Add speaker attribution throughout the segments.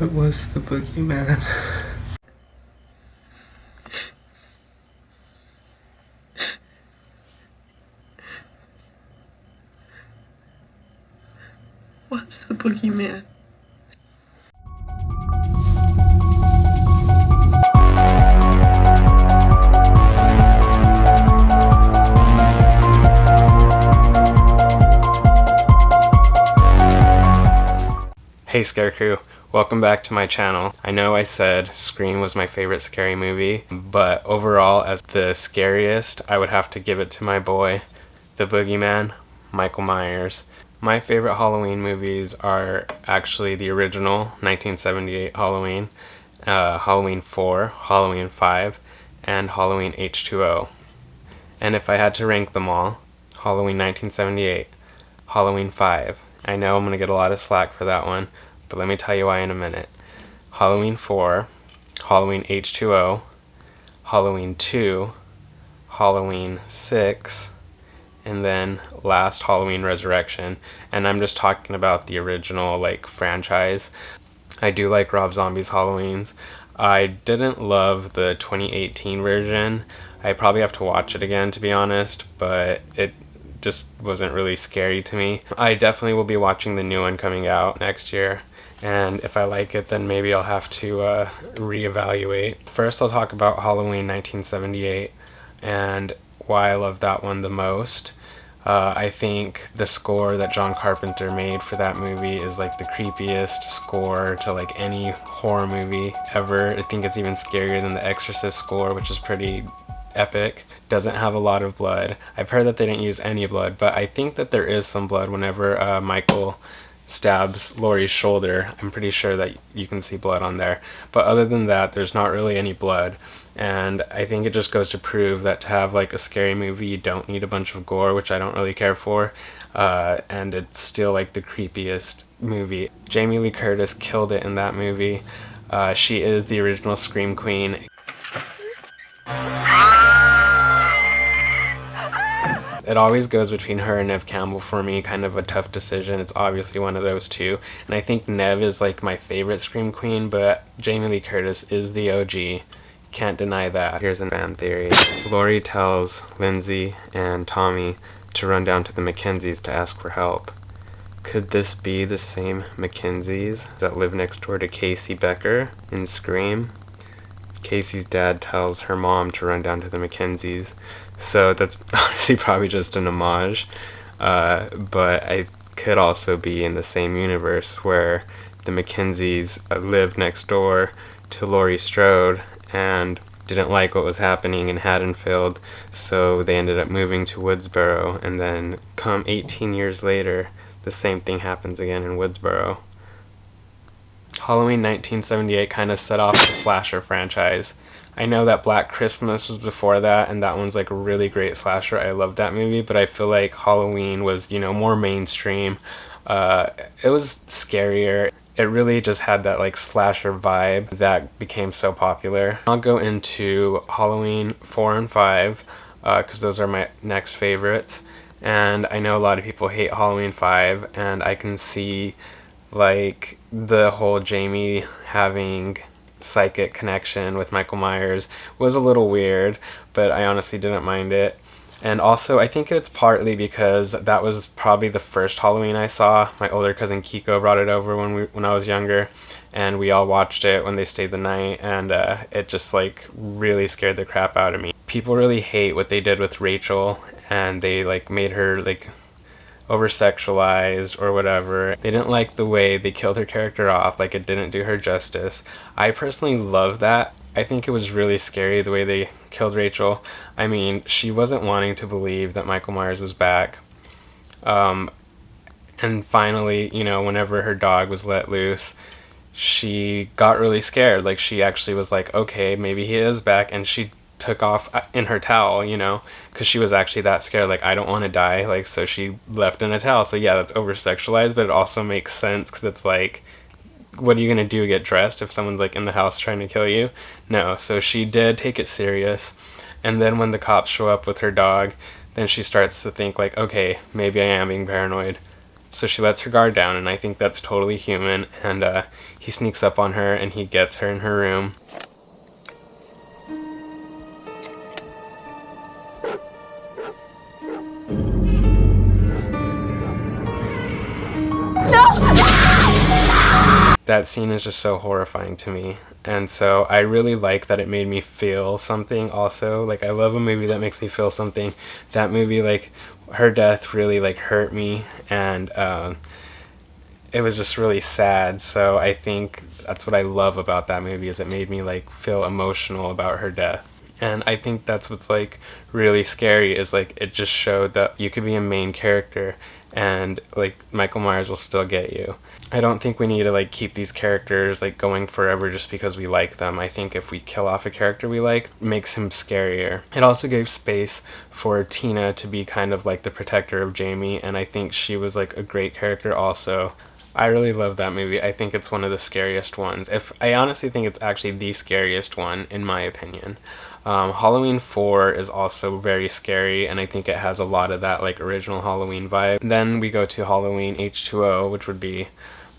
Speaker 1: What was the boogeyman?
Speaker 2: What's the boogeyman?
Speaker 1: Hey Scare Crew, welcome back to my channel. I know I said Scream was my favorite scary movie, but overall as the scariest, I would have to give it to my boy, the boogeyman, Michael Myers. My favorite Halloween movies are actually the original 1978 Halloween, Halloween 4, Halloween 5, and Halloween H2O. And if I had to rank them all, Halloween 1978, Halloween 5. I know I'm going to get a lot of slack for that one, but let me tell you why in a minute. Halloween 4, Halloween H2O, Halloween 2, Halloween 6, and then last Halloween Resurrection. And I'm just talking about the original franchise. I do like Rob Zombie's Halloweens. I didn't love the 2018 version. I probably have to watch it again to be honest, but it just wasn't really scary to me. I definitely will be watching the new one coming out next year, and if I like it then maybe I'll have to reevaluate. First I'll talk about Halloween 1978 and why I love that one the most. I think the score that John Carpenter made for that movie is the creepiest score to any horror movie ever. I think it's even scarier than the Exorcist score, which is pretty epic. Doesn't have a lot of blood. I've heard that they didn't use any blood, but I think that there is some blood whenever Michael stabs Laurie's shoulder. I'm pretty sure that you can see blood on there, but other than that there's not really any blood. And I think it just goes to prove that to have a scary movie you don't need a bunch of gore, which I don't really care for, and it's still the creepiest movie. Jamie Lee Curtis killed it in that movie. She is the original Scream Queen. It always goes between her and Neve Campbell for me, kind of a tough decision. It's obviously one of those two. And I think Neve is my favorite Scream Queen, but Jamie Lee Curtis is the OG. Can't deny that. Here's a fan theory. Laurie tells Lindsay and Tommy to run down to the Mackenzies to ask for help. Could this be the same Mackenzies that live next door to Casey Becker in Scream? Casey's dad tells her mom to run down to the Mackenzies, so that's honestly probably just an homage, but I could also be in the same universe where the Mackenzies lived next door to Laurie Strode and didn't like what was happening in Haddonfield, so they ended up moving to Woodsboro, and then come 18 years later the same thing happens again in Woodsboro. Halloween 1978 kind of set off the slasher franchise. I know that Black Christmas was before that, and that one's a really great slasher. I love that movie, but I feel like Halloween was, more mainstream. It was scarier. It really just had that slasher vibe that became so popular. I'll go into Halloween 4 and 5 because those are my next favorites. And I know a lot of people hate Halloween 5, and I can see the whole Jamie having psychic connection with Michael Myers was a little weird, but I honestly didn't mind it. And also I think it's partly because that was probably the first Halloween I saw. My older cousin Kiko brought it over when I was younger, and we all watched it when they stayed the night, and it just really scared the crap out of me. People really hate what they did with Rachel, and they made her over-sexualized or whatever. They didn't like the way they killed her character off, it didn't do her justice. I personally love that. I think it was really scary the way they killed Rachel. I mean, she wasn't wanting to believe that Michael Myers was back. And finally, whenever her dog was let loose, she got really scared. She actually was okay, maybe he is back, and she took off in her towel, because she was actually that scared, I don't want to die, so she left in a towel. So yeah, that's over sexualized, but it also makes sense because it's what are you gonna do, get dressed if someone's in the house trying to kill you? No. So she did take it serious, and then when the cops show up with her dog, then she starts to think okay, maybe I am being paranoid. So she lets her guard down, and I think that's totally human, and he sneaks up on her and he gets her in her room. That scene is just so horrifying to me, and so I really like that it made me feel something also. Like, I love a movie that makes me feel something. That movie, like, her death really, like, hurt me, and it was just really sad. So I think that's what I love about that movie, is it made me, like, feel emotional about her death. And I think that's what's, like, really scary, is, like, it just showed that you could be a main character and, like, Michael Myers will still get you. I don't think we need to, like, keep these characters, like, going forever just because we like them. I think if we kill off a character we like, it makes him scarier. It also gave space for Tina to be kind of like the protector of Jamie, and I think she was, like, a great character also. I really love that movie. I think it's one of the scariest ones. I honestly think it's actually the scariest one, in my opinion. Halloween 4 is also very scary, and I think it has a lot of that, like, original Halloween vibe. Then we go to Halloween H2O, which would be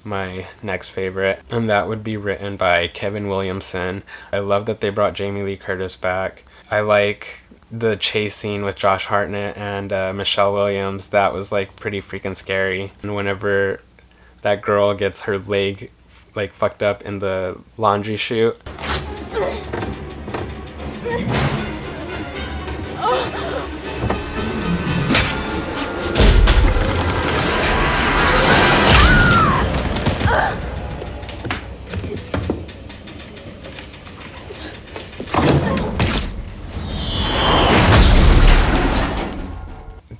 Speaker 1: my next favorite, and that would be written by Kevin Williamson. I love that they brought Jamie Lee Curtis back. I like the chase scene with Josh Hartnett and Michelle Williams. That was, like, pretty freaking scary. And whenever that girl gets her leg, like, fucked up in the laundry chute,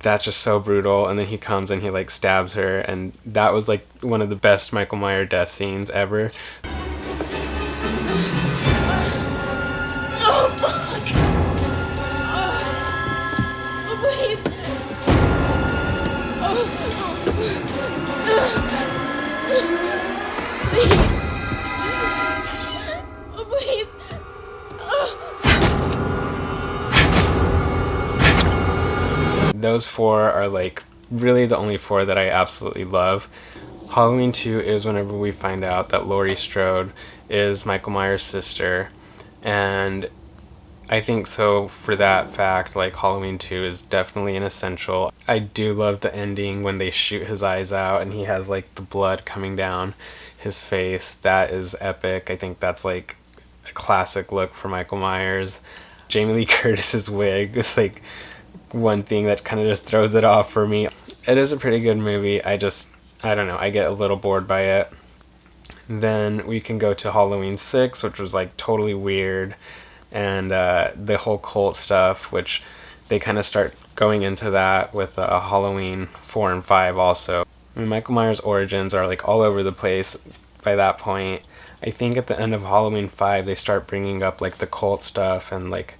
Speaker 1: that's just so brutal. And then he comes and he, like, stabs her, and that was, like, one of the best Michael Myers death scenes ever.
Speaker 3: Oh, fuck! Oh, please! Please! Oh, please!
Speaker 1: Those four are, like, really the only four that I absolutely love. Halloween 2 is whenever we find out that Laurie Strode is Michael Myers' sister, and I think so for that fact, like, Halloween 2 is definitely an essential. I do love the ending when they shoot his eyes out and he has, like, the blood coming down his face. That is epic. I think that's, like, a classic look for Michael Myers. Jamie Lee Curtis's wig is, like, one thing that kind of just throws it off for me. It is a pretty good movie. I don't know, I get a little bored by it. Then we can go to Halloween 6, which was, like, totally weird, and the whole cult stuff, which they kind of start going into that with Halloween 4 and 5 also. I mean, Michael Myers' origins are, like, all over the place by that point. I think at the end of Halloween 5 they start bringing up, like, the cult stuff and, like,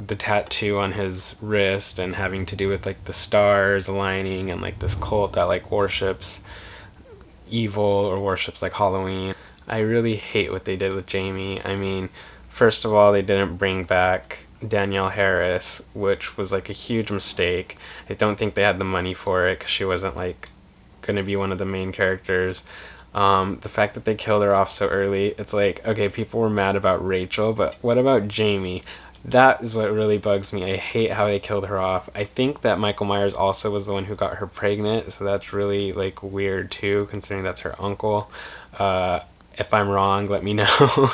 Speaker 1: the tattoo on his wrist and having to do with, like, the stars aligning and, like, this cult that, like, worships evil or worships, like, Halloween. I really hate what they did with Jamie. I mean, first of all, they didn't bring back Danielle Harris, which was, like, a huge mistake. I don't think they had the money for it because she wasn't, like, gonna be one of the main characters. The fact that they killed her off so early, it's like, okay, people were mad about Rachel, but what about Jamie? That is what really bugs me. I hate how they killed her off. I think that Michael Myers also was the one who got her pregnant, so that's really, like, weird too, considering that's her uncle. If I'm wrong, let me know.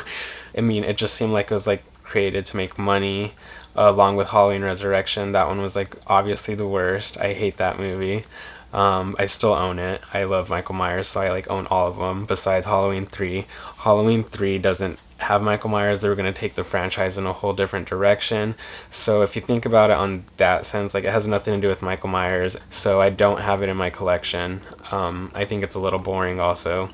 Speaker 1: I mean, it just seemed like it was, like, created to make money, along with Halloween Resurrection. That one was, like, obviously the worst. I hate that movie. I still own it. I love Michael Myers, so I, like, own all of them besides Halloween 3. Halloween 3 doesn't have Michael Myers. They were going to take the franchise in a whole different direction. So if you think about it on that sense, like, it has nothing to do with Michael Myers, so I don't have it in my collection. I think it's a little boring also.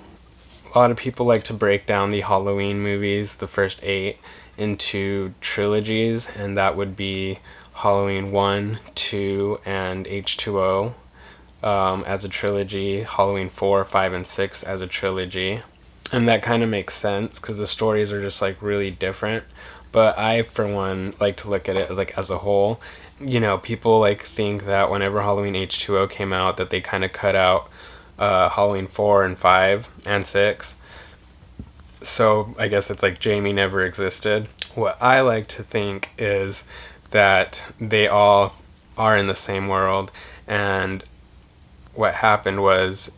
Speaker 1: A lot of people like to break down the Halloween movies, the first 8, into trilogies, and that would be Halloween 1, 2, and H2O as a trilogy, Halloween 4, 5, and 6 as a trilogy. And that kind of makes sense because the stories are just, like, really different. But I, for one, like to look at it as, like, as a whole. You know, people, like, think that whenever Halloween H2O came out that they kind of cut out Halloween 4 and 5 and 6. So I guess it's like Jamie never existed. What I like to think is that they all are in the same world, and what happened was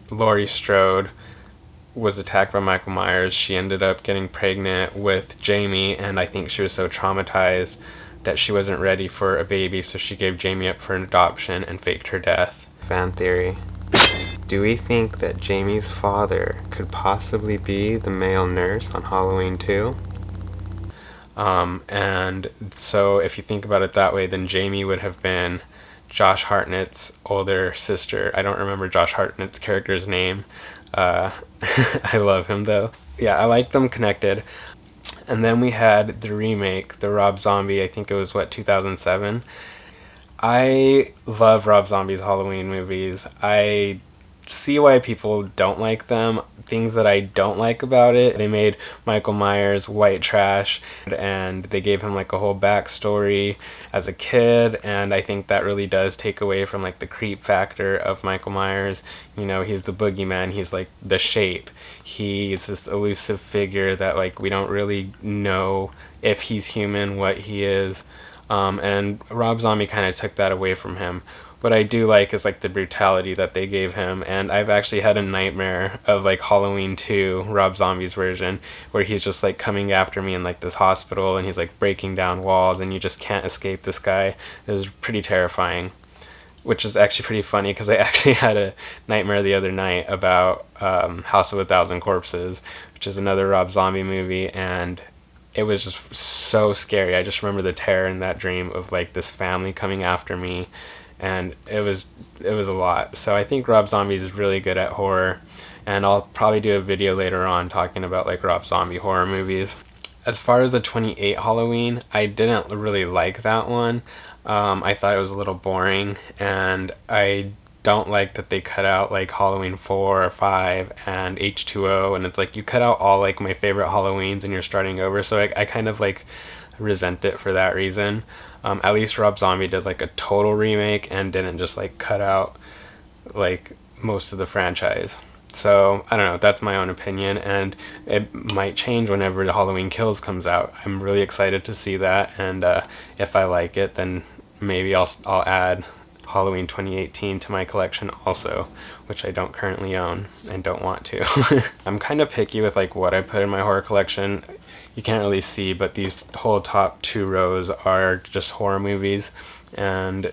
Speaker 1: Laurie Strode was attacked by Michael Myers. She ended up getting pregnant with Jamie, and I think she was so traumatized that she wasn't ready for a baby, so she gave Jamie up for an adoption and faked her death. Fan theory. Do we think that Jamie's father could possibly be the male nurse on Halloween 2? And so if you think about it that way, then Jamie would have been Josh Hartnett's older sister. I don't remember Josh Hartnett's character's name. I love him though. Yeah, I like them connected. And then we had the remake, the Rob Zombie, I think it was 2007. I love Rob Zombie's Halloween movies. I see why people don't like them. Things that I don't like about it: they made Michael Myers white trash, and they gave him like a whole backstory as a kid, and I think that really does take away from like the creep factor of Michael Myers. You know, he's the boogeyman, he's like the Shape, he's this elusive figure that like we don't really know if he's human, what he is, and Rob Zombie kind of took that away from him. What I do like is like the brutality that they gave him, and I've actually had a nightmare of like Halloween 2, Rob Zombie's version, where he's just like coming after me in like this hospital, and he's like breaking down walls, and you just can't escape this guy. It was pretty terrifying, which is actually pretty funny because I actually had a nightmare the other night about House of a Thousand Corpses, which is another Rob Zombie movie, and it was just so scary. I just remember the terror in that dream of like this family coming after me, and it was a lot. So I think Rob Zombie is really good at horror, and I'll probably do a video later on talking about like Rob Zombie horror movies. As far as the 28 Halloween, I didn't really like that one. I thought it was a little boring, and I don't like that they cut out like Halloween 4 or 5 and H2O, and it's like you cut out all like my favorite Halloweens and you're starting over, so I kind of like resent it for that reason. At least Rob Zombie did like a total remake and didn't just like cut out like most of the franchise. So I don't know, that's my own opinion, and it might change whenever the Halloween Kills comes out. I'm really excited to see that, and if I like it, then maybe I'll add Halloween 2018 to my collection also, which I don't currently own and don't want to. I'm kind of picky with like what I put in my horror collection. You can't really see, but these whole top 2 rows are just horror movies, and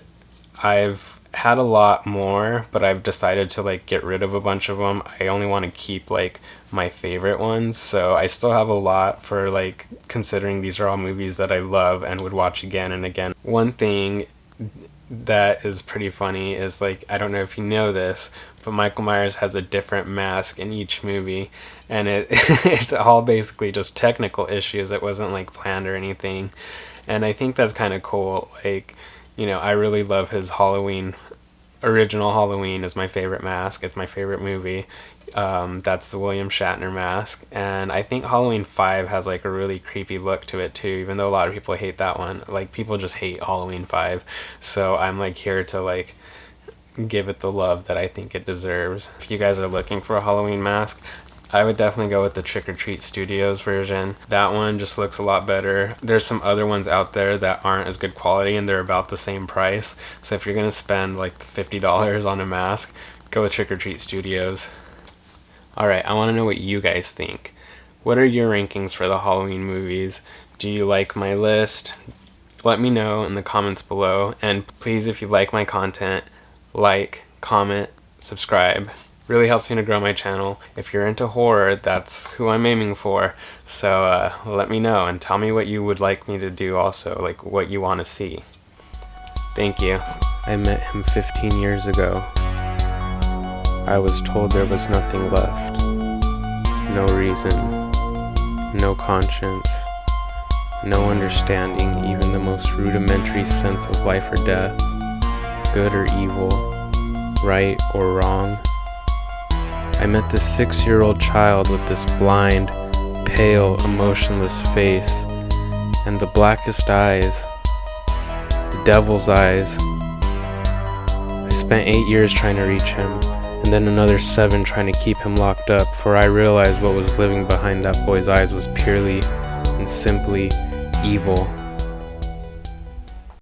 Speaker 1: I've had a lot more, but I've decided to like get rid of a bunch of them. I only want to keep like my favorite ones, so I still have a lot for like considering these are all movies that I love and would watch again and again. One thing that is pretty funny is like, I don't know if you know this, but Michael Myers has a different mask in each movie, and it's all basically just technical issues. It wasn't like planned or anything, and I think that's kind of cool. Like, you know, I really love his original Halloween is my favorite mask. It's my favorite movie. That's the William Shatner mask, and I think Halloween 5 has like a really creepy look to it too, even though a lot of people hate that one. Like, people just hate Halloween 5, so I'm like here to like give it the love that I think it deserves. If you guys are looking for a Halloween mask, I would definitely go with the Trick or Treat Studios version. That one just looks a lot better. There's some other ones out there that aren't as good quality, and they're about the same price. So if you're gonna spend like $50 on a mask, go with Trick or Treat Studios. Alright, I want to know what you guys think. What are your rankings for the Halloween movies? Do you like my list? Let me know in the comments below, and please, if you like my content, like, comment, subscribe. Really helps me to grow my channel. If you're into horror, that's who I'm aiming for. So let me know and tell me what you would like me to do also, like what you want to see. Thank you. I met him 15 years ago. I was told there was nothing left. No reason. No conscience. No understanding even the most rudimentary sense of life or death. Good or evil. Right or wrong. I met this 6-year-old child with this blind, pale, emotionless face, and the blackest eyes, the devil's eyes. I spent 8 years trying to reach him, and and then another 7 trying to keep him locked up, for I realized what was living behind that boy's eyes was purely and simply evil.